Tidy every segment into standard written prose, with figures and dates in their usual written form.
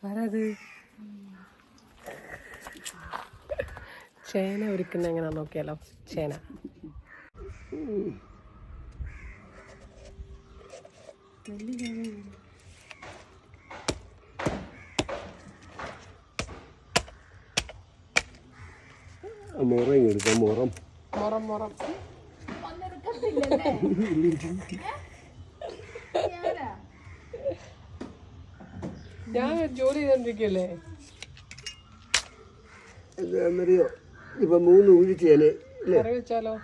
ആരത് ചേന ഒരുക്കുന്ന എങ്ങനെയാ നോക്കിയാലോ. ചേന മുറം എടുക്കാം. മുറം മുറം മുറം ഞാൻ ജോലി ചെയ്തോണ്ടിരിക്കല്ലേ. എന്താണെന്നറിയോ, ഇപ്പൊ 3 ഉഴിച്ചേനെ കറി വെച്ചാലോ.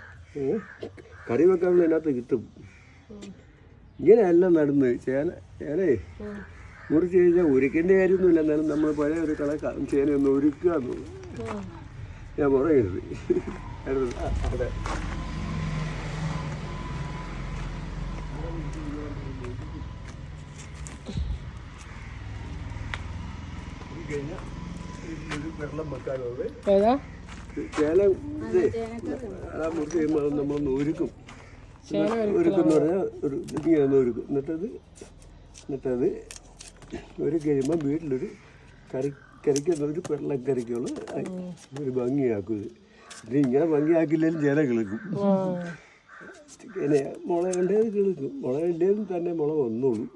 കറി വെക്കാനുള്ള ഇതിനകത്ത് കിട്ടും. ഇങ്ങനെയല്ല നടന്ന് ചേനേ മുറിച്ച് കഴിഞ്ഞാൽ ഒരുക്കേണ്ട കാര്യമൊന്നുമില്ല. എന്നാലും നമ്മൾ പഴയ ഒരു കണക്കാണ് ചേന ഒന്ന് ഒരുക്കുക എന്നുള്ളൂ. ഞാൻ മുറയരുത് അവിടെ വെള്ളം വെക്കാനുള്ളത് ചേന മുറിച്ച് കഴിയുമ്പോൾ അത് നമ്മളൊന്ന് ഒരുക്കും. ഒരുക്കുന്ന പറഞ്ഞാൽ ഒരു ഇങ്ങനെ ഒരുക്കും. എന്നിട്ടത് ഒരുക്കി കഴിയുമ്പോൾ വീട്ടിലൊരു കറിക്കൊരു വെള്ളം കറിക്കുള്ള ഒരു ഭംഗിയാക്കും. ഇത് ഇങ്ങനെ ഭംഗിയാക്കില്ലെങ്കിലും ചേന കിളിക്കും. മുള കണ്ടേത് കിളിക്കും. മുള കണ്ടേതും തന്നെ മുള വന്നോളൂ.